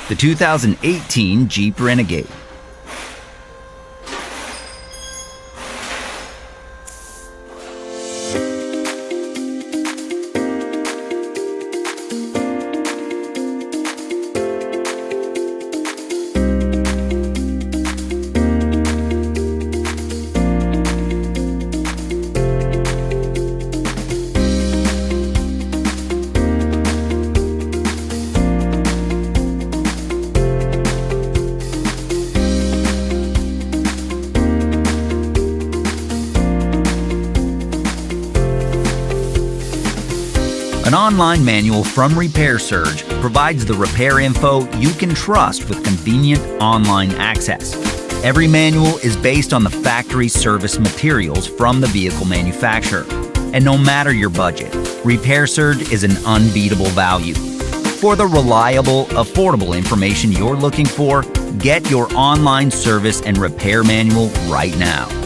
the 2018 Jeep Renegade. An online manual from Repair Surge provides the repair info you can trust with convenient online access. Every manual is based on the factory service materials from the vehicle manufacturer. And no matter your budget, Repair Surge is an unbeatable value. For the reliable, affordable information you're looking for, get your online service and repair manual right now.